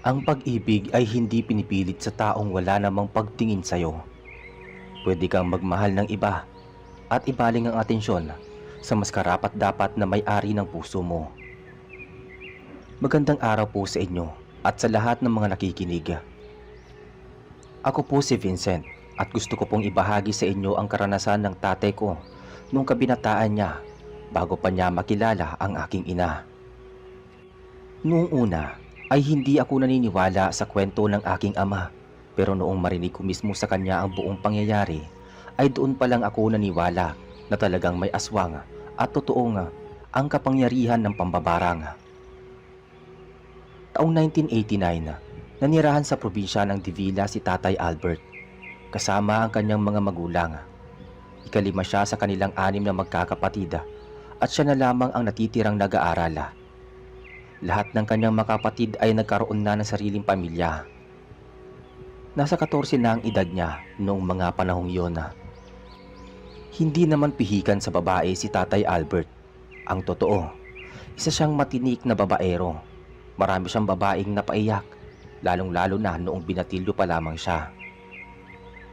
Ang pag-ibig ay hindi pinipilit sa taong wala namang pagtingin sa'yo. Pwede kang magmahal ng iba at ibaling ang atensyon sa mas karapat-dapat na may-ari ng puso mo. Magandang araw po sa inyo at sa lahat ng mga nakikinig. Ako po si Vincent at gusto ko pong ibahagi sa inyo ang karanasan ng tatay ko nung kabinataan niya bago pa niya makilala ang aking ina. Noong una ay hindi ako naniniwala sa kwento ng aking ama, pero noong marinig ko mismo sa kanya ang buong pangyayari ay doon pa lang ako naniwala na talagang may aswang at totoong ang kapangyarihan ng pambabarang. Taong 1989, nanirahan sa probinsya ng Divila si Tatay Albert kasama ang kanyang mga magulang. Ikalima siya sa kanilang 6 na magkakapatid at siya na lamang ang natitirang nag-aaral. Lahat ng kanyang makapatid ay nagkaroon na ng sariling pamilya. Nasa 14 na ang edad niya noong mga panahong iyon. Hindi naman pihikan sa babae si Tatay Albert. Ang totoo, isa siyang matinik na babaero. Marami siyang babaeng napaiyak, lalong-lalo na noong binatilyo pa lamang siya.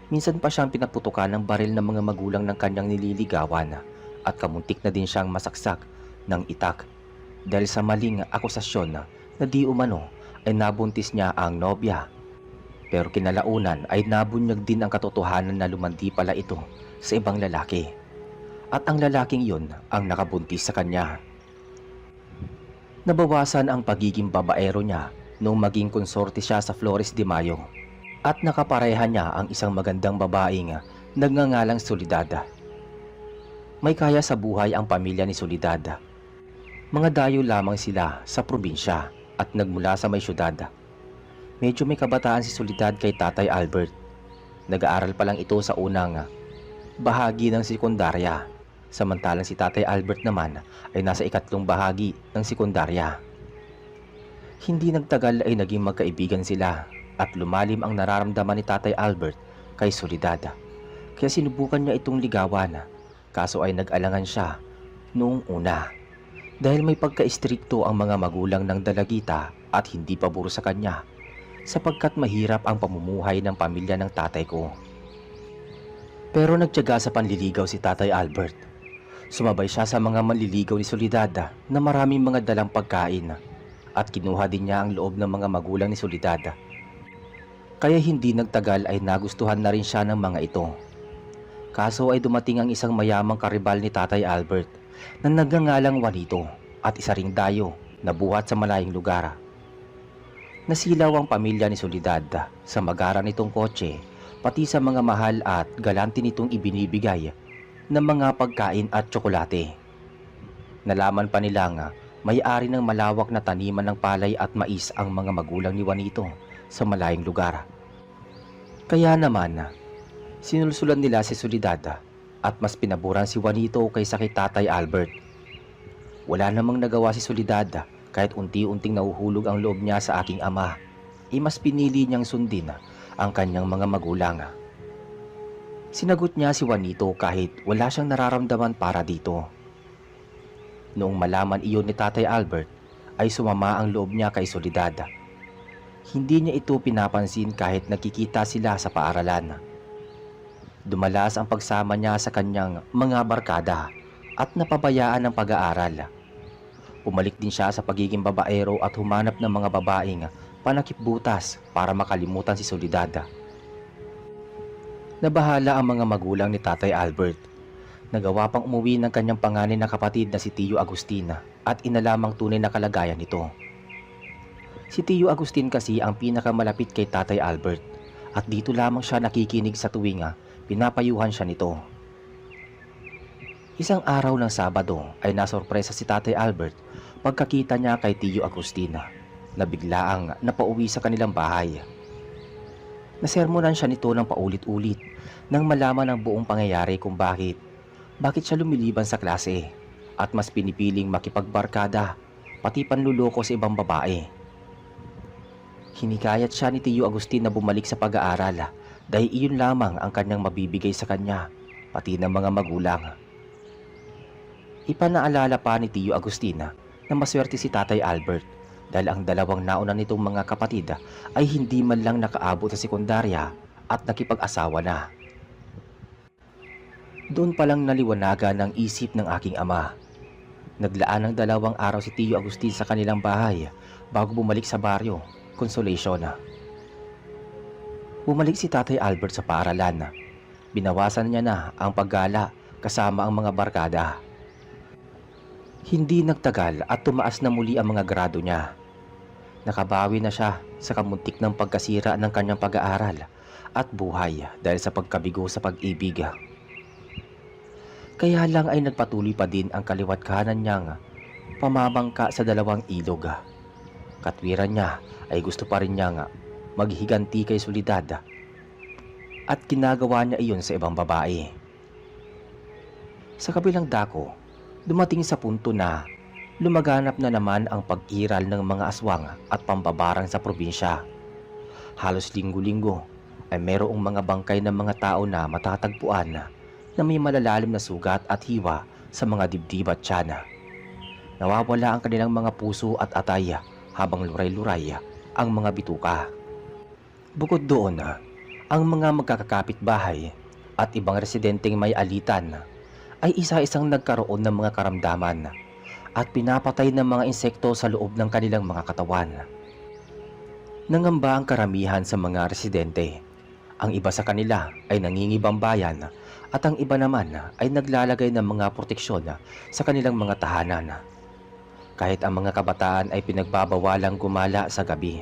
Minsan pa siyang pinaputukan ng baril ng mga magulang ng kanyang nililigawan at kamuntik na din siyang masaksak ng itak dahil sa maling akusasyon na di umano ay nabuntis niya ang nobya. Pero kinalaunan ay nabunyag din ang katotohanan na lumandi pala ito sa ibang lalaki at ang lalaking yon ang nakabuntis sa kanya. Nabawasan ang pagiging babaero niya noong maging konsorte siya sa Flores de Mayo at nakapareha niya ang isang magandang babaeng nagngangalang Soledad. May kaya sa buhay ang pamilya ni Soledad. Mga dayo lamang sila sa probinsya at nagmula sa may syudad. Medyo may kabataan si Soledad kay Tatay Albert. Nag-aaral pa lang ito sa unang bahagi ng sekundarya, samantalang si Tatay Albert naman ay nasa ikatlong bahagi ng sekundarya. Hindi nagtagal ay naging magkaibigan sila at lumalim ang nararamdaman ni Tatay Albert kay Soledad. Kaya sinubukan niya itong ligawan, kaso ay nag-alangan siya noong una. Dahil may pagka-istrikto ang mga magulang ng dalagita at hindi pabor sa kanya, sapagkat mahirap ang pamumuhay ng pamilya ng tatay ko. Pero nagtiyaga sa panliligaw si Tatay Albert. Sumabay siya sa mga manliligaw ni Soledad na maraming mga dalang pagkain at kinuha din niya ang loob ng mga magulang ni Soledad. Kaya hindi nagtagal ay nagustuhan na rin siya ng mga ito. Kaso ay dumating ang isang mayamang karibal ni Tatay Albert na nagngangalang Juanito at isa ring dayo na buhat sa malayong lugar. Nasilaw ang pamilya ni Soledad sa magara nitong kotse pati sa mga mahal at galante nitong ibinibigay ng mga pagkain at tsokolate. Nalaman pa nila nga may-ari ng malawak na taniman ng palay at mais ang mga magulang ni Juanito sa malayong lugar. Kaya naman, sinulsulan nila si Soledad at mas pinaboran si Juanito kaysa kay Tatay Albert. Wala namang nagawa si Soledad kahit unti-unting nahuhulog ang loob niya sa aking ama, mas pinili niyang sundin ang kanyang mga magulang. Sinagot niya si Juanito kahit wala siyang nararamdaman para dito. Noong malaman iyon ni Tatay Albert ay sumama ang loob niya kay Soledad. Hindi niya ito pinapansin kahit nakikita sila sa paaralan. Dumalas ang pagsama niya sa kanyang mga barkada at napabayaan ang pag-aaral. Umalik din siya sa pagiging babaero at humanap ng mga babaeng panakipbutas para makalimutan si Soledad. Nabahala ang mga magulang ni Tatay Albert. Nagawa pang umuwi ng kanyang panganay na kapatid na si Tio Agustin at inalamang tunay na kalagayan nito. Si Tio Agustin kasi ang pinakamalapit kay Tatay Albert at dito lamang siya nakikinig sa tuwing pinapayuhan siya nito. Isang araw ng Sabado ay nasorpresa si Tatay Albert pagkakita niya kay Tio Agustin na biglaang napauwi sa kanilang bahay. Nasermonan siya nito ng paulit-ulit nang malaman ang buong pangyayari kung bakit siya lumiliban sa klase at mas pinipiling makipagbarkada pati panluloko sa ibang babae. Hinikayat siya ni Tio Agustin na bumalik sa pag-aaral dahil iyon lamang ang kanyang mabibigay sa kanya pati ng mga magulang. Ipanaalala pa ni Tio Agustin na maswerte si Tatay Albert dahil ang dalawang nauna nitong mga kapatid ay hindi man lang nakaabot sa sekundarya at nakipag-asawa na. Doon palang naliwanagan ang isip ng aking ama. Naglaan ng 2 araw si Tio Agustin sa kanilang bahay bago bumalik sa baryo, Consolacion. Bumalik si Tatay Albert sa paaralan. Binawasan niya na ang paggala kasama ang mga barkada. Hindi nagtagal at tumaas na muli ang mga grado niya. Nakabawi na siya sa kamuntik ng pagkasira ng kanyang pag-aaral at buhay dahil sa pagkabigo sa pag-ibig. Kaya lang ay nagpatuloy pa din ang kaliwat kanan niyang pamamangka sa 2 ilog. Katwiran niya ay gusto pa rin niyang maghiganti kay Soledad at ginagawa niya iyon sa ibang babae. Sa kabilang dako, dumating sa punto na lumaganap na naman ang pag-iral ng mga aswang at pambabarang sa probinsya. Halos linggo-linggo ay merong mga bangkay ng mga tao na matatagpuan na may malalalim na sugat at hiwa sa mga dibdib at tiyan. Nawawala ang kanilang mga puso at atay habang luray-luray ang mga bituka. Bukod doon, ang mga magkakapit-bahay at ibang residenteng may alitan ay isa-isang nagkaroon ng mga karamdaman at pinapatay ng mga insekto sa loob ng kanilang mga katawan. Nangamba ang karamihan sa mga residente. Ang iba sa kanila ay nangingibang bayan at ang iba naman ay naglalagay ng mga proteksyon sa kanilang mga tahanan. Kahit ang mga kabataan ay pinagbabawalang gumala sa gabi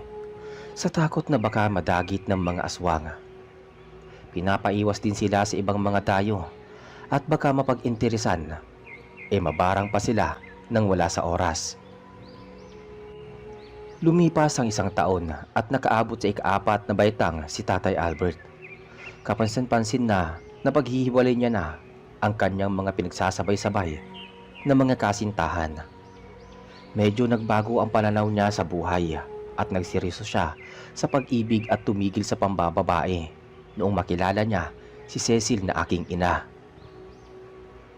sa takot na baka madagit ng mga aswang. Pinapaiwas din sila sa ibang mga dayo at baka mapag-interesan mabarang pa sila nang wala sa oras. Lumipas ang 1 taon at nakaabot sa ika-4 na baitang si Tatay Albert. Kapansin-pansin na napaghihiwalay niya na ang kanyang mga pinagsasabay-sabay na mga kasintahan. Medyo nagbago ang pananaw niya sa buhay at nagseryoso siya sa pag-ibig at tumigil sa pambababae noong makilala niya si Cecil na aking ina.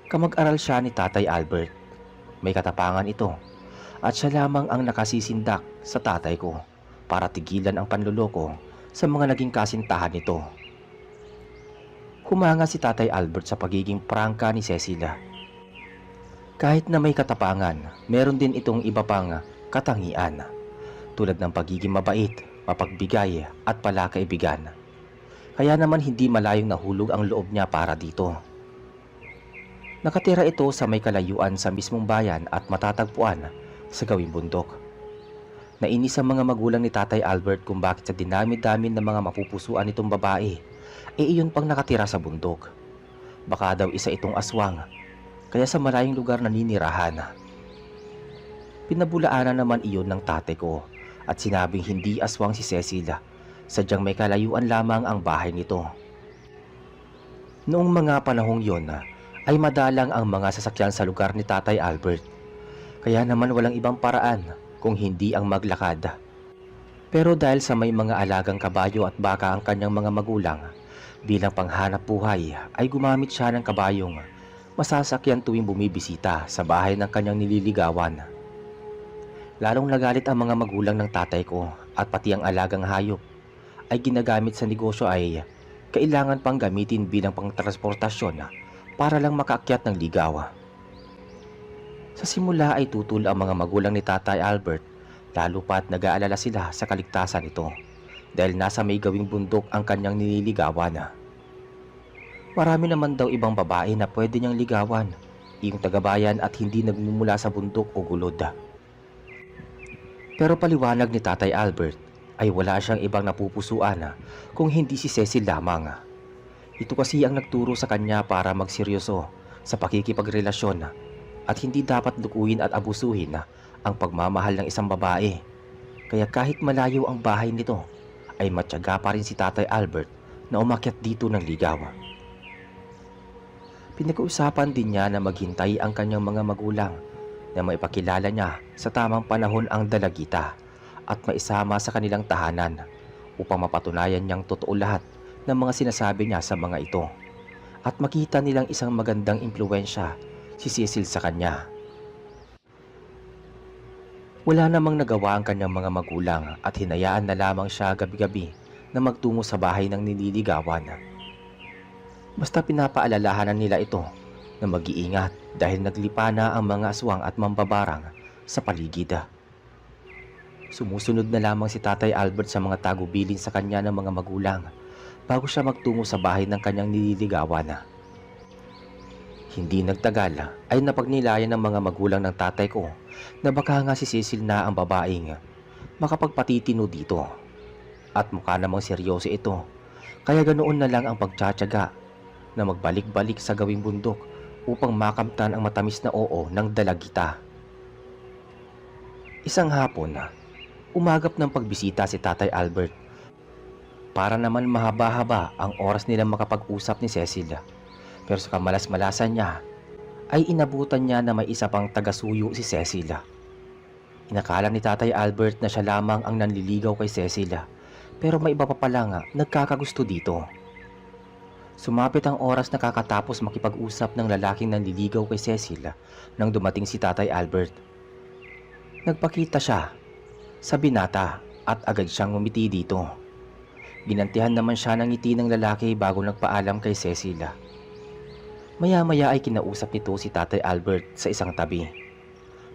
Kamag-aral siya ni Tatay Albert. May katapangan ito at siya lamang ang nakasisindak sa tatay ko para tigilan ang panluloko sa mga naging kasintahan nito. Humanga si Tatay Albert sa pagiging prangka ni Cecilia. Kahit na may katapangan, meron din itong iba pang katangian, tulad ng pagiging mabait, mapagbigay at palakaibigan. Kaya naman hindi malayong nahulog ang loob niya para dito. Nakatira ito sa may kalayuan sa mismong bayan at matatagpuan sa gawing bundok. Nainis ang mga magulang ni Tatay Albert kung bakit sa dinami-dami ng mga mapupusuan nitong babae iyon pang nakatira sa bundok. Baka daw isa itong aswang, kaya sa malayong lugar naninirahan. Pinabulaanan naman iyon ng tatay ko at sinabing hindi aswang si Cecilia, sadyang may kalayuan lamang ang bahay nito. Noong mga panahong yon ay madalang ang mga sasakyan sa lugar ni Tatay Albert, kaya naman walang ibang paraan kung hindi ang maglakad. Pero dahil sa may mga alagang kabayo at baka ang kanyang mga magulang, bilang panghanap buhay ay gumamit siya ng kabayong masasakyan tuwing bumibisita sa bahay ng kanyang nililigawan. Lalong nagalit ang mga magulang ng tatay ko at pati ang alagang hayop ay ginagamit sa negosyo ay kailangan pang gamitin bilang pangtransportasyon para lang makaakyat ng ligaw. Sa simula ay tutol ang mga magulang ni Tatay Albert, lalo pa't nag-aalala sila sa kaligtasan nito dahil nasa may gawing bundok ang kanyang nililigawan. Marami naman daw ibang babae na pwede niyang ligawan, yung tagabayan at hindi nagmumula sa bundok o gulod. Pero paliwanag ni Tatay Albert ay wala siyang ibang napupusuan kung hindi si Cecil lamang. Ito kasi ang nagturo sa kanya para magseryoso sa pakikipagrelasyon at hindi dapat lukuyin at abusuhin ang pagmamahal ng isang babae. Kaya kahit malayo ang bahay nito ay matyaga pa rin si Tatay Albert na umakyat dito ng ligaw. Pinag-uusapan din niya na maghintay ang kanyang mga magulang na maipakilala niya sa tamang panahon ang dalagita at maisama sa kanilang tahanan upang mapatunayan niyang totoo lahat ng mga sinasabi niya sa mga ito at makita nilang isang magandang impluwensya si Cecil sa kanya. Wala namang nagawa ang kanyang mga magulang at hinayaan na lamang siya gabi-gabi na magtungo sa bahay ng nililigawan. Basta pinapaalalahanan nila ito na mag-iingat dahil naglipa na ang mga aswang at mambabarang sa paligid. Sumusunod na lamang si Tatay Albert sa mga tagubilin sa kanya ng mga magulang bago siya magtungo sa bahay ng kanyang nililigawan. Hindi nagtagal ay napagnilayan ng mga magulang ng tatay ko na baka nga si Cecil na ang babaeng makapagpatitino dito. At mukha namang seryoso ito, kaya ganoon na lang ang pagtsatsaga na magbalik-balik sa gawing bundok upang makamtan ang matamis na oo ng dalagita. Isang hapon, umagap ng pagbisita si Tatay Albert. Para naman mahaba-haba ang oras nilang makapag-usap ni Cecil. Pero sa kamalas-malasan niya, ay inabutan niya na may isa pang taga-suyo si Cecil. Inakala ni Tatay Albert na siya lamang ang nanliligaw kay Cecil, pero may iba pa pala nga nagkakagusto dito. Sumapit ang oras na kakatapos makipag-usap ng lalaking nanliligaw kay Cecil nang dumating si Tatay Albert. Nagpakita siya sa binata at agad siyang ngumiti dito. Ginantihan naman siya ng ngiti ng lalaki bago nagpaalam kay Cecil. Maya-maya ay kinausap nito si Tatay Albert sa isang tabi.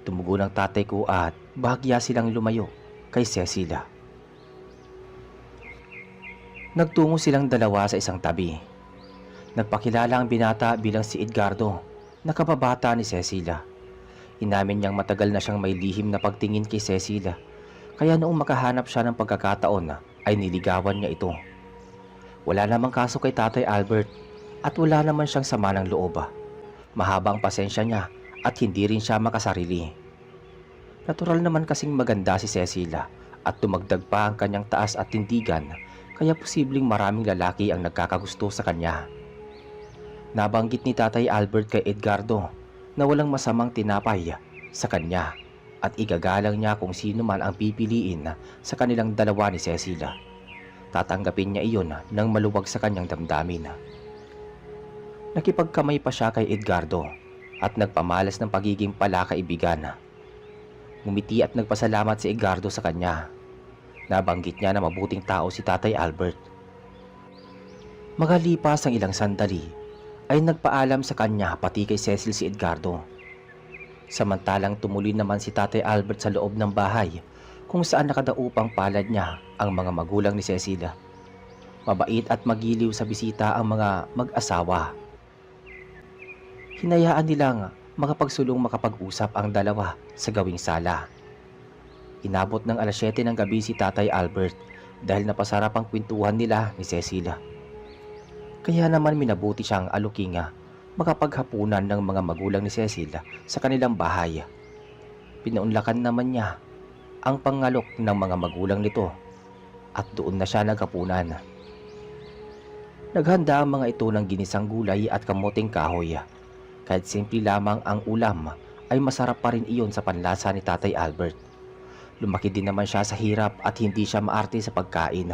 Tumugo ng tatay ko at bahagya silang lumayo kay Cecil. Nagtungo silang dalawa sa isang tabi. Nagpakilala ang binata bilang si Edgardo, na kababata ni Cecil. Inamin niyang matagal na siyang may lihim na pagtingin kay Cecil, kaya noong makahanap siya ng pagkakataon ay niligawan niya ito. Wala namang kaso kay Tatay Albert at wala naman siyang sama ng loob. Mahaba ang pasensya niya at hindi rin siya makasarili. Natural naman kasing maganda si Cecil at tumagdag pa ang kanyang taas at tindigan, kaya posibleng maraming lalaki ang nagkakagusto sa kanya. Nabanggit ni Tatay Albert kay Edgardo na walang masamang tinapay sa kanya at igagalang niya kung sino man ang pipiliin sa kanilang dalawa ni Cecil. Tatanggapin niya iyon nang maluwag sa kanyang damdamin. Nakipagkamay pa siya kay Edgardo at nagpamalas ng pagiging palakaibigan. Ngumiti at nagpasalamat si Edgardo sa kanya. Nabanggit niya na mabuting tao si Tatay Albert. Magalipas ang ilang sandali, ay nagpaalam sa kanya pati kay Cecil si Edgardo. Samantalang tumuloy naman si Tatay Albert sa loob ng bahay kung saan nakadaupang palad niya ang mga magulang ni Cecil. Mabait at magiliw sa bisita ang mga mag-asawa. Hinayaan nilang makapagsulong makapag-usap ang dalawa sa gawing sala. Inabot ng alas 7 ng gabi si Tatay Albert dahil napasarap ang kwentuhan nila ni Cecil. Kaya naman minabuti siyang alukinga makapaghapunan ng mga magulang ni Cecil sa kanilang bahay. Pinaunlakan naman niya ang pangalok ng mga magulang nito at doon na siya naghapunan. Naghanda ang mga ito ng ginisang gulay at kamuting kahoy. Kahit simple lamang ang ulam ay masarap pa rin iyon sa panlasa ni Tatay Albert. Lumaki din naman siya sa hirap at hindi siya maarte sa pagkain.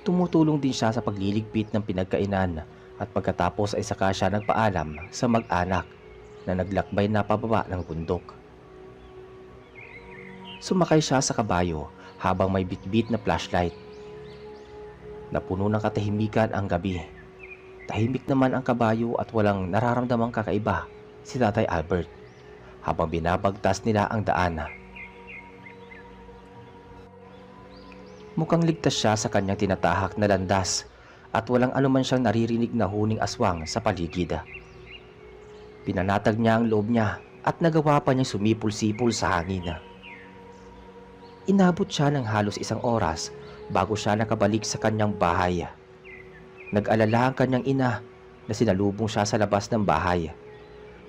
Tumutulong din siya sa pagliligpit ng pinagkainan at pagkatapos ay saka siya nagpaalam sa mag-anak na naglakbay na pababa ng bundok. Sumakay siya sa kabayo habang may bitbit na flashlight. Napuno ng katahimikan ang gabi. Tahimik naman ang kabayo at walang nararamdamang kakaiba si Tatay Albert habang binabagtas nila ang daan. Mukhang ligtas siya sa kanyang tinatahak na landas at walang anuman siyang naririnig na huning aswang sa paligid. Pinanatag niya ang loob niya at nagawa pa niyang sumipol-sipol sa hangin. Inabot siya ng halos isang oras bago siya nakabalik sa kanyang bahay. Nag-alala ang kanyang ina na sinalubong siya sa labas ng bahay.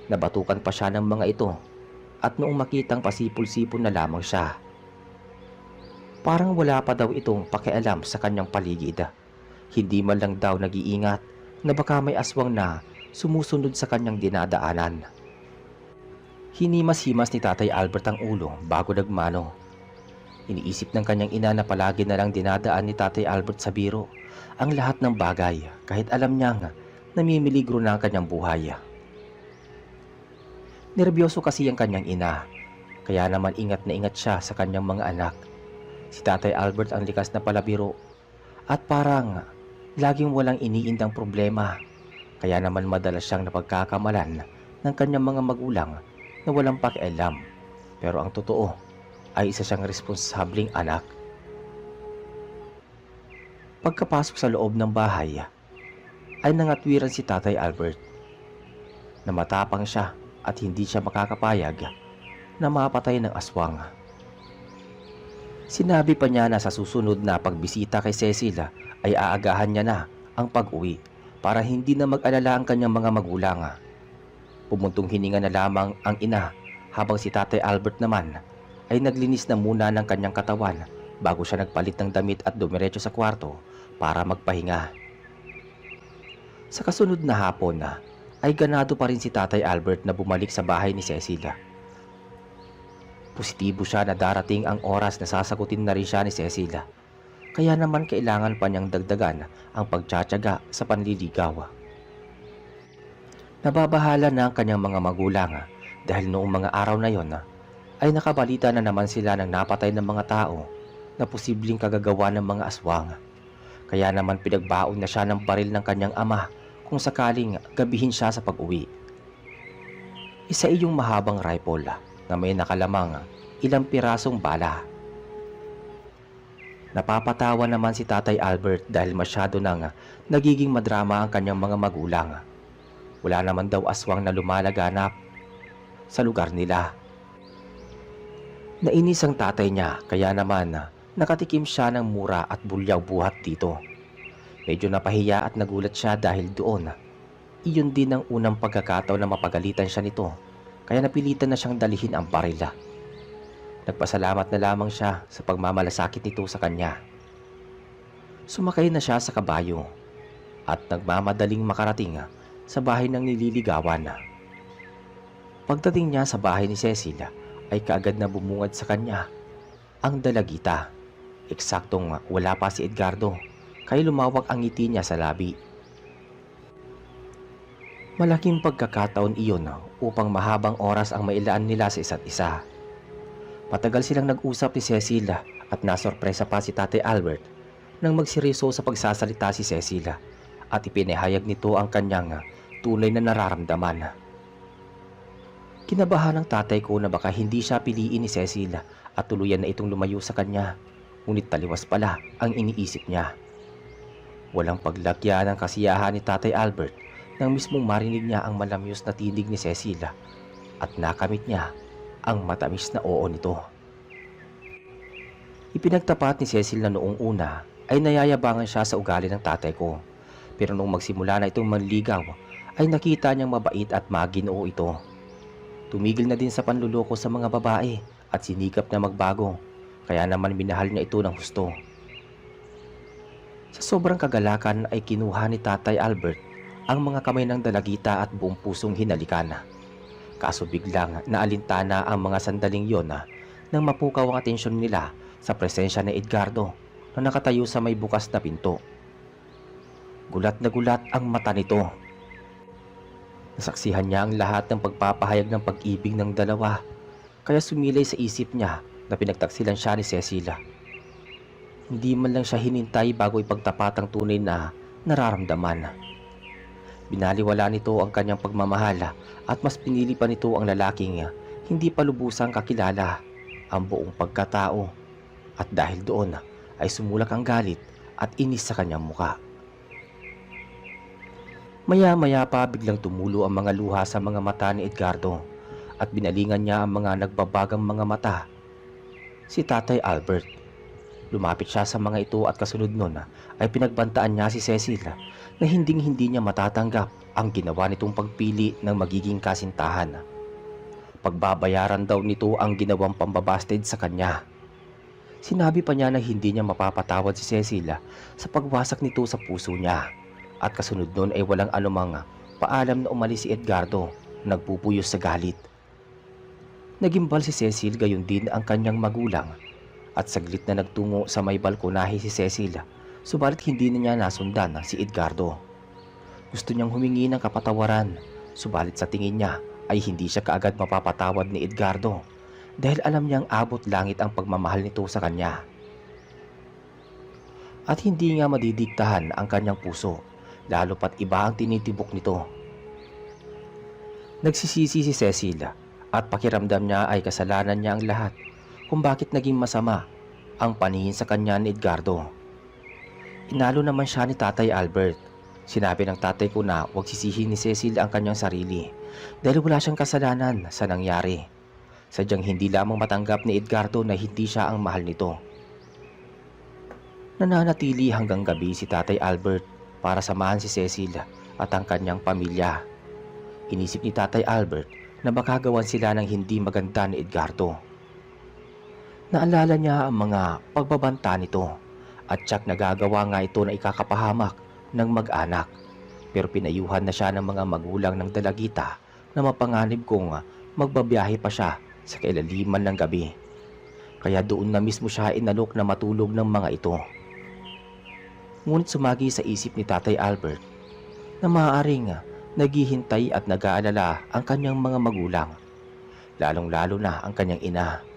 Nabatukan pa siya ng mga ito at noong makitang pasipol-sipol na lamang siya, parang wala pa daw itong pakialam sa kanyang paligid. Hindi man lang daw nag-iingat na baka may aswang na sumusunod sa kanyang dinadaanan. Hinimas-himas ni Tatay Albert ang ulo bago nagmano. Iniisip ng kanyang ina na palagi na lang dinadaan ni Tatay Albert sa biro ang lahat ng bagay kahit alam niyang namimiligro na ang kanyang buhay. Nerbiyoso kasi ang kanyang ina, Kaya naman ingat na ingat siya sa kanyang mga anak. Si Tatay Albert ang likas na palabiro at parang laging walang iniindang problema. Kaya naman madalas siyang napagkakamalan ng kanyang mga magulang na walang pakialam. Pero ang totoo ay isa siyang responsabling anak. Pagkapasok sa loob ng bahay ay nangatwiran si Tatay Albert na matapang siya at hindi siya makakapayag na mapatay ng aswang. Sinabi pa niya na sa susunod na pagbisita kay Cecil ay aagahan niya na ang pag-uwi para hindi na mag-alala ang kanyang mga magulang. Pumuntong hininga na lamang ang ina habang si Tatay Albert naman ay naglinis na muna ng kanyang katawan bago siya nagpalit ng damit at dumiretso sa kwarto para magpahinga. Sa kasunod na hapon ay ganado pa rin si Tatay Albert na bumalik sa bahay ni Cecil. Positibo siya na darating ang oras na sasagutin na rin siya ni Cecil. Kaya naman kailangan pa niyang dagdagan ang pagtsatsaga sa panliligaw. Nababahala na ang kanyang mga magulang dahil noong mga araw na yon ay nakabalita na naman sila ng napatay ng mga tao na posibleng kagagawa ng mga aswang. Kaya naman pinagbaon na siya ng baril ng kanyang ama kung sakaling gabihin siya sa pag-uwi. Isa iyong mahabang rifle na may nakalamang ilang pirasong bala. Napapatawa naman si Tatay Albert dahil masyado nang nagiging madrama ang kanyang mga magulang. Wala naman daw aswang na lumalaganap sa lugar nila. Nainis ang tatay niya kaya naman nakatikim siya ng mura at bulyaw buhat dito. Medyo napahiya at nagulat siya dahil doon. Iyon din ang unang pagkakataon na mapagalitan siya nito kaya napilitan na siyang dalihin ang barila. Nagpasalamat na lamang siya sa pagmamalasakit nito sa kanya. Sumakay na siya sa kabayo at nagmamadaling makarating sa bahay ng nililigawan. Pagdating niya sa bahay ni Cecil ay kaagad na bumungad sa kanya ang dalagita. Eksaktong wala pa si Edgardo kaya lumawak ang ngiti niya sa labi. Malaking pagkakataon iyon upang mahabang oras ang mailaan nila sa isa't isa. Matagal silang nag-usap ni Cecil at nasorpresa pa si Tatay Albert nang magseryoso sa pagsasalita si Cecil at ipinahayag nito ang kanyang tunay na nararamdaman. Kinabahan ng tatay ko na baka hindi siya piliin ni Cecil at tuluyan na itong lumayo sa kanya, ngunit taliwas pala ang iniisip niya. Walang paglagya ng kasiyahan ni Tatay Albert nang mismong marinig niya ang malamyos na tinig ni Cecil at nakamit niya ang matamis na oo nito. Ipinagtapat ni Cecil na noong una ay nayayabangan siya sa ugali ng tatay ko, pero nung magsimula na itong manligaw ay nakita niyang mabait at maginoo ito. Tumigil na din sa panluloko sa mga babae at sinikap na magbago, kaya naman minahal niya ito ng husto. Sa sobrang kagalakan ay kinuha ni Tatay Albert ang mga kamay ng dalagita at buong pusong hinalikan. Kaso biglang naalintana ang mga sandaling yon nang mapukaw ang atensyon nila sa presensya ni Edgardo na nakatayo sa may bukas na pinto. Gulat na gulat ang mata nito. Nasaksihan niya ang lahat ng pagpapahayag ng pag-ibig ng dalawa, kaya sumilay sa isip niya na pinagtaksilan siya ni Cecil. Hindi man lang siya hinintay bago ipagtapat ang tunay na nararamdaman. Binaliwala nito ang kanyang pagmamahal at mas pinili pa nito ang lalaking hindi pa lubusang kakilala ang buong pagkatao, at dahil doon ay sumulak ang galit at inis sa kanyang muka. Maya-maya pa biglang tumulo ang mga luha sa mga mata ni Edgardo at binalingan niya ang mga nagbabagang mga mata. Si Tatay Albert. Lumapit siya sa mga ito at kasunod nun ay pinagbantaan niya si Cecil na hinding-hindi niya matatanggap ang ginawa nitong pagpili ng magiging kasintahan. Pagbabayaran daw nito ang ginawang pambabasted sa kanya. Sinabi pa niya na hindi niya mapapatawad si Cecil sa pagwasak nito sa puso niya. At kasunod nun ay walang anumang paalam na umalis si Edgardo, nagpupuyos sa galit. Nagimbal si Cecil gayon din ang kanyang magulang at saglit na nagtungo sa may balkonahe si Cecil, subalit hindi na niya nasundan si Edgardo. Gusto niyang humingi ng kapatawaran, subalit sa tingin niya ay hindi siya kaagad mapapatawad ni Edgardo dahil alam niyang abot langit ang pagmamahal nito sa kanya. At hindi nga madidiktahan ang kanyang puso, lalo pat iba ang tinitibok nito. Nagsisisi si Cecil at pakiramdam niya ay kasalanan niya ang lahat kung bakit naging masama ang paningin sa kanya ni Edgardo. Inalo naman siya ni Tatay Albert. Sinabi ng tatay ko na huwag sisihin ni Cecil ang kanyang sarili dahil wala siyang kasalanan sa nangyari. Sadyang hindi lamang matanggap ni Edgardo na hindi siya ang mahal nito. Nananatili hanggang gabi si Tatay Albert para samahan si Cecil at ang kanyang pamilya. Inisip ni Tatay Albert na baka gawan sila ng hindi maganda ni Edgardo. Naalala niya ang mga pagbabanta nito at tiyak nagagawa nga ito na ikakapahamak ng mag-anak. Pero pinayuhan na siya ng mga magulang ng dalagita na mapanganib kung magbabiyahe pa siya sa kailaliman ng gabi. Kaya doon na mismo siya inalok na matulog ng mga ito. Ngunit sumagi sa isip ni Tatay Albert na maaaring naghihintay at nag-aalala ang kanyang mga magulang, lalong-lalo na ang kanyang ina.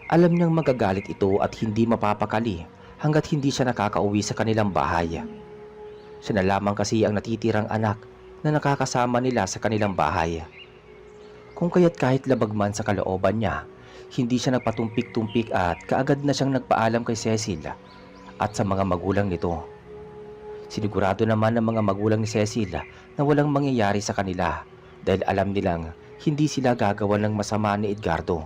Alam niyang magagalit ito at hindi mapapakali hanggat hindi siya nakakauwi sa kanilang bahay. Siya na lamang kasi ang natitirang anak na nakakasama nila sa kanilang bahay. Kung kaya't kahit labag man sa kalooban niya, hindi siya nagpatumpik-tumpik at kaagad na siyang nagpaalam kay Cecil at sa mga magulang nito. Sinigurado naman ng mga magulang ni Cecil na walang mangyayari sa kanila dahil alam nilang hindi sila gagawa ng masama ni Edgardo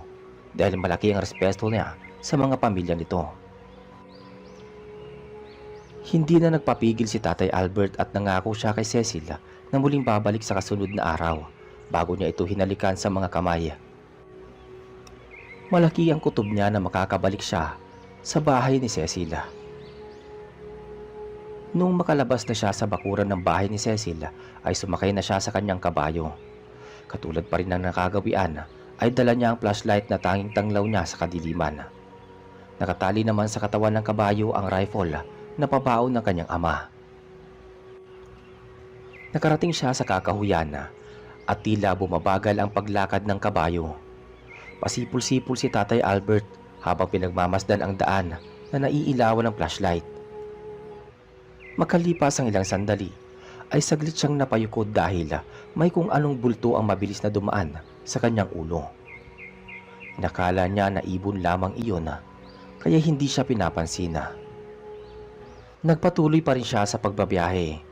dahil malaki ang respeto niya sa mga pamilya nito. Hindi na nagpapigil si Tatay Albert at nangako siya kay Cecil na muling babalik sa kasunod na araw bago niya ito hinalikan sa mga kamay. Malaki ang kutob niya na makakabalik siya sa bahay ni Cecil. Nung makalabas na siya sa bakuran ng bahay ni Cecil ay sumakay na siya sa kanyang kabayo. Katulad pa rin ng nakagawian ay dala niya ang flashlight na tanging tanglaw niya sa kadiliman. Nakatali naman sa katawan ng kabayo ang rifle na pabaon ng kanyang ama. Nakarating siya sa kakahuyan at tila bumabagal ang paglakad ng kabayo. Pasipul-sipul si Tatay Albert habang pinagmamasdan ang daan na naiilawan ng flashlight. Makalipas ang ilang sandali ay saglit siyang napayukod dahil may kung anong bulto ang mabilis na dumaan sa kanyang ulo. Nakala niya na ibon lamang iyon kaya hindi siya pinapansin. Nagpatuloy pa rin siya sa pagbabiyahe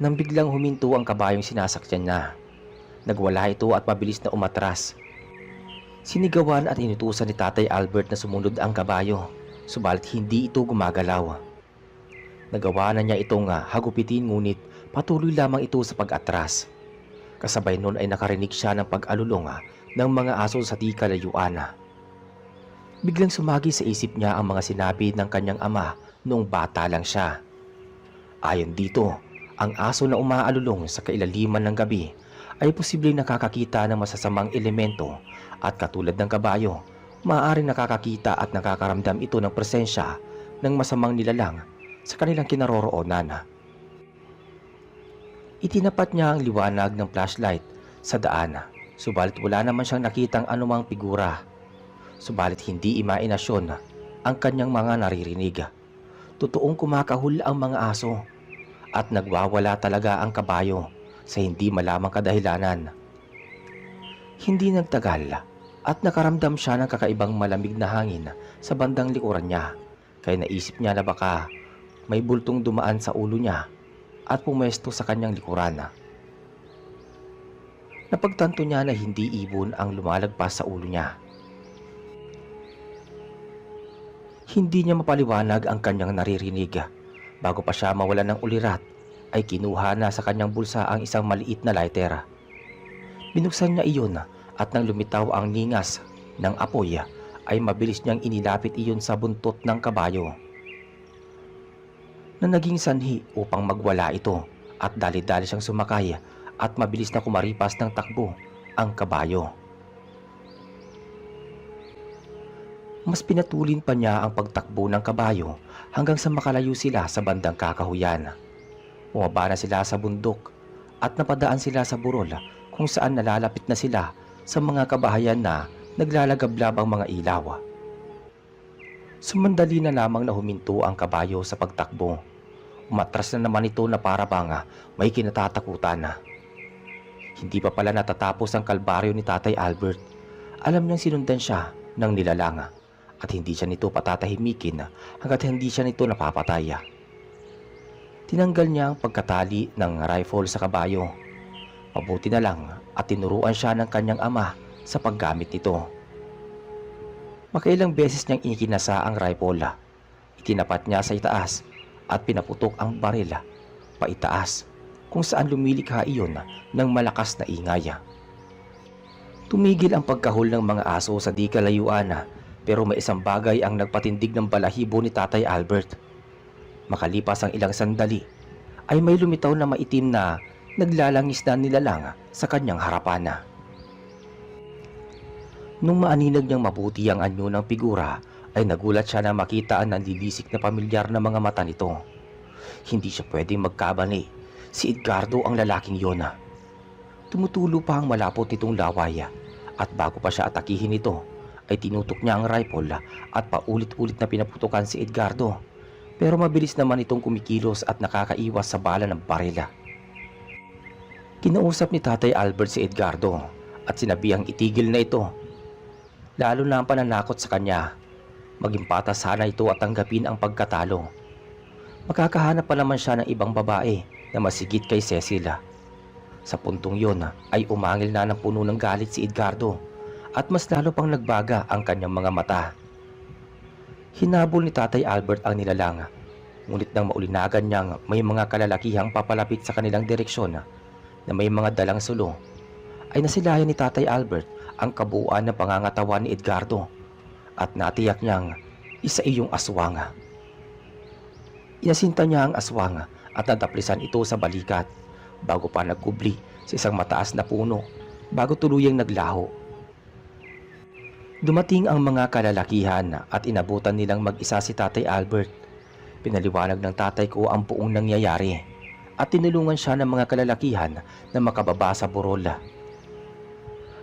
nang biglang huminto ang kabayong sinasakyan niya. Nagwala ito at mabilis na umatras. Sinigawan at inutusan ni Tatay Albert na sumunod ang kabayo, subalit hindi ito gumagalaw. Nagawa na niya itong hagupitin ngunit patuloy lamang ito sa pag-atras. Kasabay nun ay nakarinig siya ng pag-alulong ng mga aso sa di kalayuan. Biglang sumagi sa isip niya ang mga sinabi ng kanyang ama noong bata lang siya. Ayon dito, ang aso na umaalulong sa kailaliman ng gabi ay posibleng nakakakita ng masasamang elemento at katulad ng kabayo, maaaring nakakakita at nakakaramdam ito ng presensya ng masamang nilalang sa kanilang kinaroroonan. Itinapat niya ang liwanag ng flashlight sa daan, subalit wala naman siyang nakitang anumang figura. Subalit hindi imahinasyon ang kanyang mga naririnig. Totoong kumakahul ang mga aso at nagwawala talaga ang kabayo sa hindi malamang kadahilanan. Hindi nagtagal at nakaramdam siya ng kakaibang malamig na hangin sa bandang likuran niya, kaya naisip niya na baka may bultong dumaan sa ulo niya at pumesto sa kanyang likuran. Napagtanto niya na hindi ibon ang lumalagpas sa ulo niya. Hindi niya mapaliwanag ang kanyang naririnig. Bago pa siya mawalan ng ulirat, ay kinuha na sa kanyang bulsa ang isang maliit na lighter. Binuksan niya iyon at nang lumitaw ang ningas ng apoy ay mabilis niyang inilapit iyon sa buntot ng kabayo na naging sanhi upang magwala ito at dali-dali siyang sumakay at mabilis na kumaripas ng takbo ang kabayo. Mas pinatulin pa niya ang pagtakbo ng kabayo hanggang sa makalayo sila sa bandang kakahuyan. Bumaba na sila sa bundok at napadaan sila sa burol kung saan nalalapit na sila sa mga kabahayan na naglalagablab ang mga ilaw. Sumandali na lamang na huminto ang kabayo sa pagtakbo. Umatras na naman ito na para bang may kinatatakutan na. Hindi pa pala natatapos ang kalbaryo ni Tatay Albert. Alam niyang sinundan siya ng nilalang at hindi siya nito patatahimikin hanggat hindi siya nito napapatay. Tinanggal niya ang pagkatali ng rifle sa kabayo. Mabuti na lang at tinuruan siya ng kanyang ama sa paggamit nito. Makailang beses niyang ikinasa ang rifle. Itinapat niya sa itaas at pinaputok ang baril paitaas kung saan lumilikha iyon ng malakas na ingay. Tumigil ang pagkahol ng mga aso sa di kalayuan pero may isang bagay ang nagpatindig ng balahibo ni Tatay Albert. Makalipas ang ilang sandali ay may lumitaw na maitim na naglalangis na nilalang sa kanyang harapan. Nung maaninag niyang mabuti ang anyo ng figura ay nagulat siya na makita ang nanlilisik na pamilyar na mga mata nito. Hindi siya pwedeng magkabali. Si Edgardo ang lalaking yon. Tumutulo pa ang malapot nitong laway at bago pa siya atakihin ito ay tinutok niya ang rifle at paulit-ulit na pinaputukan si Edgardo. Pero mabilis naman itong kumikilos at nakakaiwas sa bala ng barila. Kinausap ni Tatay Albert si Edgardo at sinabihang itigil na ito. Lalo na ang pananakot sa kanya. Maging patas sana ito at tanggapin ang pagkatalo. Makakahanap pa naman siya ng ibang babae na masigit kay Cecilia. Sa puntong yon ay umangil na ng puno ng galit si Edgardo at mas lalo pang nagbaga ang kanyang mga mata. Hinabol ni Tatay Albert ang nilalang, ngunit nang maulinagan niyang may mga kalalakihang papalapit sa kanilang direksyon na may mga dalang sulo, ay nasilayan ni Tatay Albert ang kabuuan ng pangangatawan ni Edgardo at natiyak niyang isa iyong aswang. Inasinta niya ang aswang at nataplisan ito sa balikat bago pa nagkubli sa isang mataas na puno bago tuluyang naglaho. Dumating ang mga kalalakihan at inabutan nilang mag-isa si Tatay Albert. Pinaliwanag ng tatay ko ang buong nangyayari at tinulungan siya ng mga kalalakihan na makababa sa burol.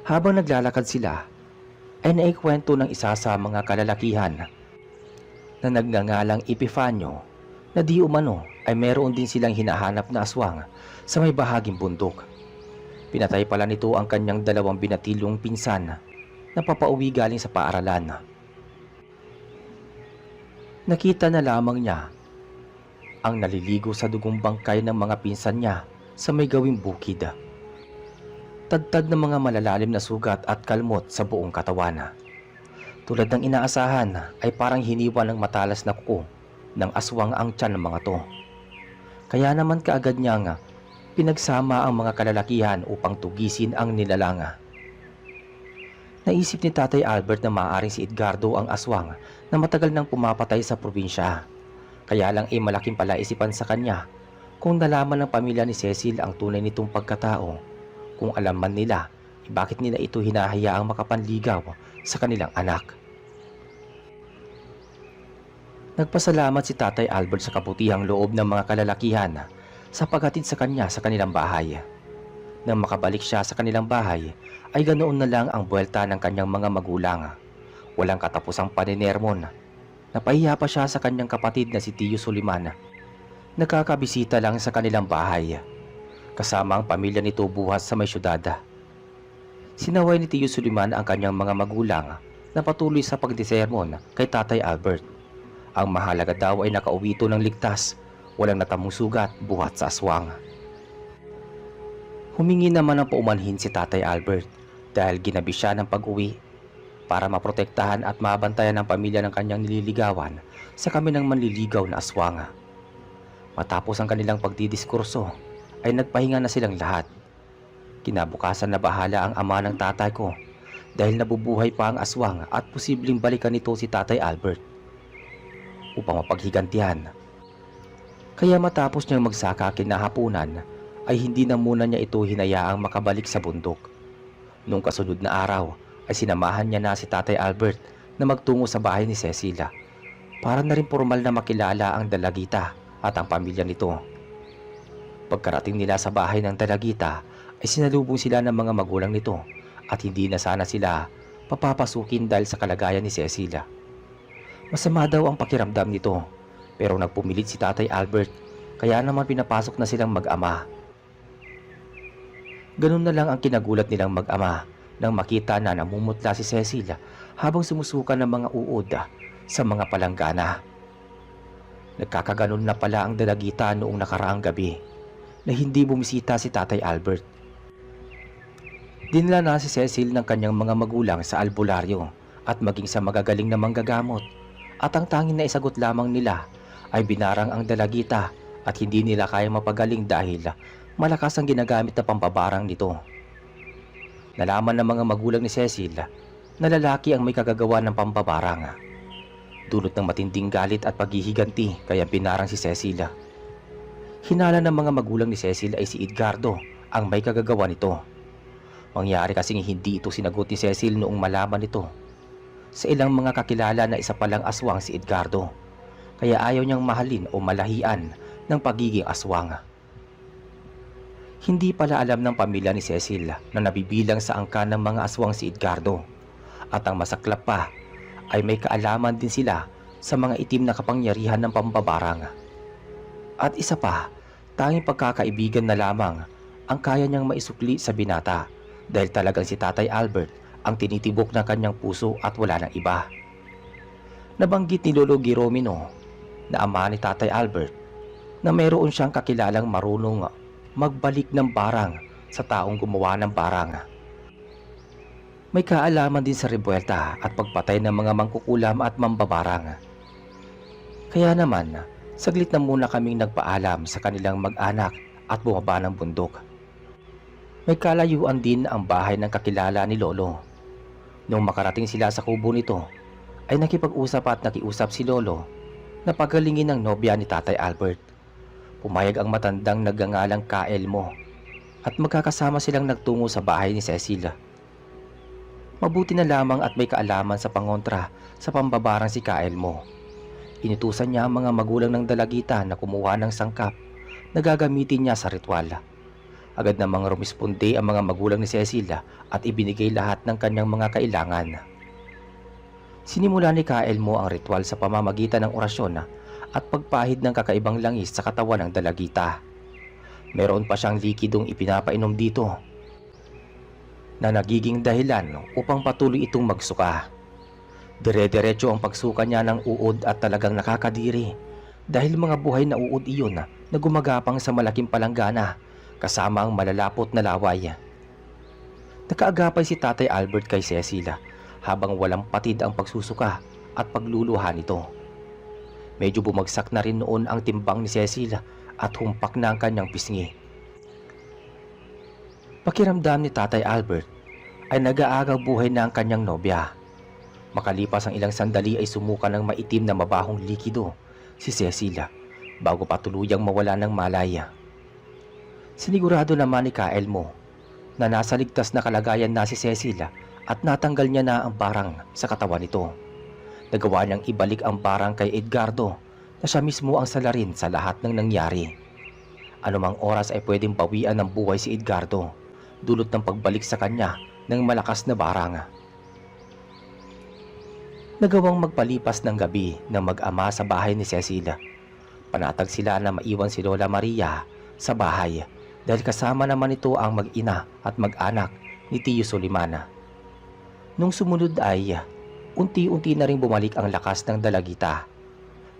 Habang naglalakad sila, ay naikwento ng isa sa mga kalalakihan na nagngangalang Epifanio na di umano ay meron din silang hinahanap na aswang sa may bahaging bundok. Pinatay pala nito ang kanyang dalawang binatilong pinsan na papauwi galing sa paaralan. Nakita na lamang niya ang naliligo sa dugong bangkay ng mga pinsan niya sa may gawing bukid. Tagtad ng mga malalalim na sugat at kalmot sa buong katawan. Tulad ng inaasahan ay parang hiniwa ng matalas na kuko ng aswang ang tiyan ng mga to. Kaya naman kaagad niyang pinagsama ang mga kalalakihan upang tugisin ang nilalanga. Naisip ni Tatay Albert na maaaring si Edgardo ang aswang na matagal nang pumapatay sa probinsya. Kaya lang ay malaking palaisipan sa kanya kung nalaman ng pamilya ni Cecil ang tunay nitong pagkatao. Kung alam man nila, bakit nila ito hinahayaang makapanligaw sa kanilang anak. Nagpasalamat si Tatay Albert sa kabutihang loob ng mga kalalakihan sa paghatid sa kanya sa kanilang bahay. Nang makabalik siya sa kanilang bahay, ay ganoon na lang ang buwelta ng kanyang mga magulang. Walang katapusang paninermon. Napahiya pa siya sa kanyang kapatid na si Tio Suliman. Nakakabisita lang sa kanilang bahay. Kasama ang pamilya nito buhat sa may syudad. Sinaway ni Tio Suliman ang kanyang mga magulang na patuloy sa pagdisermon kay Tatay Albert. Ang mahalaga daw ay nakauwi ito ng ligtas, walang natamong sugat buhat sa aswang. Humingi naman ng paumanhin si Tatay Albert dahil ginabi siya ng pag-uwi para maprotektahan at mabantayan ang pamilya ng kanyang nililigawan sa kami ng manliligaw na aswang. Matapos ang kanilang pagdidiskurso, ay nagpahinga na silang lahat. Kinabukasan na bahala ang ama ng tatay ko dahil nabubuhay pa ang aswang at posibleng balikan nito si Tatay Albert upang mapaghigantihan. Kaya matapos niyang magsaka kinahapunan ay hindi na muna niya ito hinayaang makabalik sa bundok. Nung kasunod na araw ay sinamahan niya na si Tatay Albert na magtungo sa bahay ni Cecilia para na rin formal na makilala ang dalagita at ang pamilya nito. Pagkarating nila sa bahay ng dalagita ay sinalubong sila ng mga magulang nito at hindi na sana sila papapasukin dahil sa kalagayan ni Cecil. Masama daw ang pakiramdam nito pero nagpumilit si Tatay Albert kaya naman pinapasok na silang mag-ama. Ganun na lang ang kinagulat nilang mag-ama nang makita na namumutla si Cecil habang sumusuka ng mga uod sa mga palanggana. Nagkakaganon na pala ang dalagita noong nakaraang gabi na hindi bumisita si Tatay Albert. Dinala na si Cecil ng kanyang mga magulang sa albularyo at maging sa magagaling na manggagamot at ang tanging na isagot lamang nila ay binarang ang dalagita at hindi nila kaya mapagaling dahil malakas ang ginagamit na pambabarang nito. Nalaman ng mga magulang ni Cecil na lalaki ang may kagagawa ng pambabarang. Dulot ng matinding galit at paghihiganti kaya binarang si Cecil. Hinala ng mga magulang ni Cecil ay si Edgardo ang may kagagawa nito. Mangyari kasing hindi ito sinagot ni Cecil noong malaman nito sa ilang mga kakilala na isa palang aswang si Edgardo, kaya ayaw niyang mahalin o malahian ng pagiging aswang. Hindi pala alam ng pamilya ni Cecil na nabibilang sa angkan ng mga aswang si Edgardo, at ang masaklap pa ay may kaalaman din sila sa mga itim na kapangyarihan ng pambabarang. At isa pa, tanging pagkakaibigan na lamang ang kaya niyang maisukli sa binata dahil talagang si Tatay Albert ang tinitibok ng kanyang puso at wala ng iba. Nabanggit ni Lolo Giromino na ama ni Tatay Albert na mayroon siyang kakilalang marunong magbalik ng barang sa taong gumawa ng barang. May kaalaman din sa rebuelta at pagpatay ng mga mangkukulam at mambabarang. Kaya naman, saglit na muna kaming nagpaalam sa kanilang mag-anak at bumaba ng bundok. May kalayuan din ang bahay ng kakilala ni Lolo. Nung makarating sila sa kubo nito, ay nakipag-usap at nakiusap si Lolo na pagalingin ng nobya ni Tatay Albert. Pumayag ang matandang nagngangalang Kaelmo at magkakasama silang nagtungo sa bahay ni Cecil. Mabuti na lamang at may kaalaman sa pangontra sa pambabarang si Kaelmo. Inutusan niya ang mga magulang ng dalagita na kumuha ng sangkap na gagamitin niya sa ritual. Agad namang rumisponde ang mga magulang ni Cecil at ibinigay lahat ng kanyang mga kailangan. Sinimula ni Kaelmo ang ritual sa pamamagitan ng orasyon at pagpahid ng kakaibang langis sa katawan ng dalagita. Meron pa siyang likidong ipinapainom dito na nagiging dahilan upang patuloy itong magsuka. Dire-diretso ang pagsuka niya ng uod at talagang nakakadiri dahil mga buhay na uod iyon na gumagapang sa malaking palanggana kasama ang malalapot na laway. Nakaagapay si Tatay Albert kay Cecil habang walang patid ang pagsusuka at pagluluha nito. Medyo bumagsak na rin noon ang timbang ni Cecil at humpak na ang kanyang pisngi. Pakiramdam ni Tatay Albert ay nag-aagaw buhay na ang kanyang nobya. Makalipas ang ilang sandali ay sumuka ng maitim na mabahong likido si Cecil bago patuluyang mawala ng malaya. Sinigurado naman ni Kaelmo na nasa ligtas na kalagayan na si Cecil at natanggal niya na ang barang sa katawan nito. Nagawa niyang ibalik ang barang kay Edgardo na siya mismo ang salarin sa lahat ng nangyari. Anumang oras ay pwedeng bawian ng buhay si Edgardo dulot ng pagbalik sa kanya ng malakas na barang. Nagawang magpalipas ng gabi ng mag-ama sa bahay ni Cecil. Panatag sila na maiwan si Lola Maria sa bahay dahil kasama naman ito ang mag-ina at mag-anak ni Tiyo Solimana. Nung sumunod ay unti-unti na rin bumalik ang lakas ng dalagita.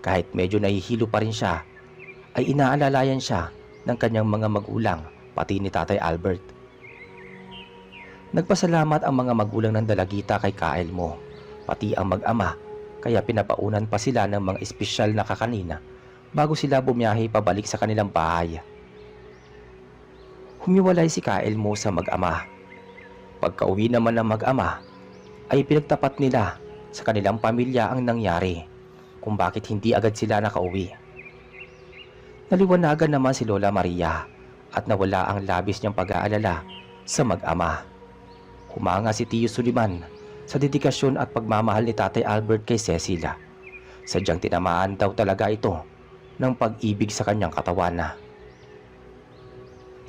Kahit medyo nahihilo pa rin siya, ay inaalalayan siya ng kanyang mga magulang pati ni Tatay Albert. Nagpasalamat ang mga magulang ng dalagita kay Kaelmo, pati ang mag-ama, kaya pinapaunan pa sila ng mga espesyal na kakanina bago sila bumiyahe pabalik sa kanilang bahay. Humiwalay si Kaelmo sa mag-ama. Pagka-uwi naman ng mag-ama, ay pinagtapat nila sa kanilang pamilya ang nangyari kung bakit hindi agad sila nakauwi. Naliwanagan naman si Lola Maria at nawala ang labis niyang pag-aalala sa mag-ama. Humanga si Tiyo Suliman sa dedikasyon at pagmamahal ni Tatay Albert kay Cecil. Sadyang tinamaan daw talaga ito ng pag-ibig sa kanyang katawan.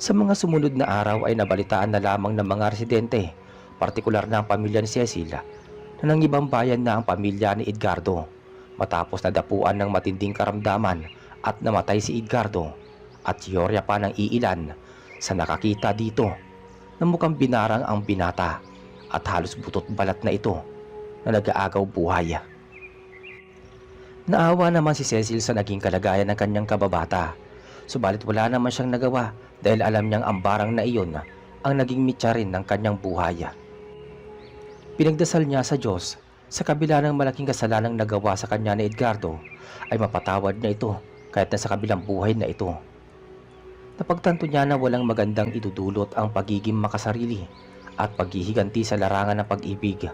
Sa mga sumunod na araw ay nabalitaan na lamang ng mga residente, partikular na ang pamilya ni Cecil, na ng ibang bayan na ang pamilya ni Edgardo matapos nadapuan ng matinding karamdaman at namatay si Edgardo, at teorya pa ng iilan sa nakakita dito na mukhang binarang ang binata at halos butot balat na ito na nag-aagaw buhay. Naawa naman si Cecil sa naging kalagayan ng kanyang kababata, subalit wala naman siyang nagawa dahil alam niyang ang barang na iyon ang naging mitya rin ng kanyang buhay. Pinagdasal niya sa Diyos sa kabila ng malaking kasalanang nagawa sa kanya ni Edgardo ay mapatawad niya ito kahit na sa kabilang buhay na ito. Napagtanto niya na walang magandang idudulot ang pagiging makasarili at paghihiganti sa larangan ng pag-ibig.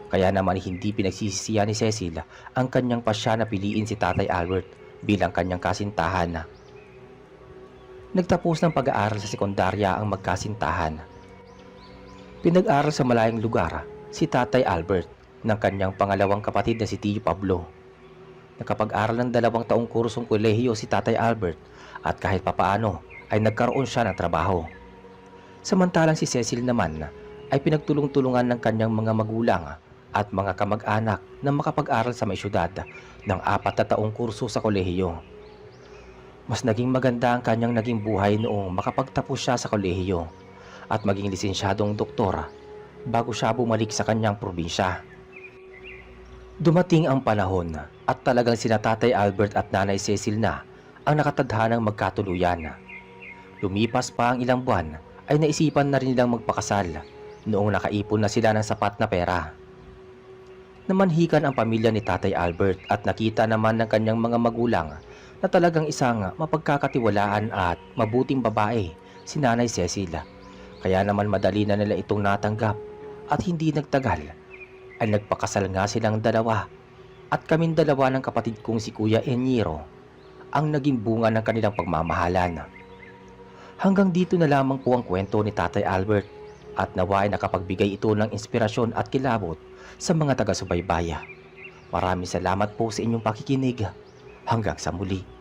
Kaya naman hindi pinagsisisihan ni Cecil ang kanyang pasya na piliin si Tatay Albert bilang kanyang kasintahan. Nagtapos ng pag-aaral sa sekundarya ang magkasintahan. Pinag-aral sa malayong lugar si Tatay Albert ng kanyang pangalawang kapatid na si Tio Pablo. Nakapag-aral ng 2 taong kursong kolehiyo si Tatay Albert at kahit papaano ay nagkaroon siya ng trabaho. Samantalang si Cecil naman ay pinagtulong-tulungan ng kanyang mga magulang at mga kamag-anak na makapag-aral sa may syudad ng 4 na taong kurso sa kolehiyo. Mas naging maganda ang kanyang naging buhay noong makapagtapos siya sa kolehiyo at maging lisensyadong doktor bago siya bumalik sa kanyang probinsya. Dumating ang panahon at talagang sina Tatay Albert at Nanay Cecil na ang nakatadhanang magkatuluyan. Lumipas pa ang ilang buwan ay naisipan na rin nilang magpakasal noong nakaipon na sila ng sapat na pera. Namanhikan ang pamilya ni Tatay Albert at nakita naman ng kanyang mga magulang na talagang isang mapagkakatiwalaan at mabuting babae si Nanay Cecil. Kaya naman madali na nila itong natanggap at hindi nagtagal ay nagpakasal nga silang dalawa at kaming dalawa ng kapatid kong si Kuya Enyiro ang naging bunga ng kanilang pagmamahalan. Hanggang dito na lamang po ang kwento ni Tatay Albert at nawa ay nakapagbigay ito ng inspirasyon at kilabot sa mga taga-subaybaya. Maraming salamat po sa inyong pakikinig. Hanggang sa muli.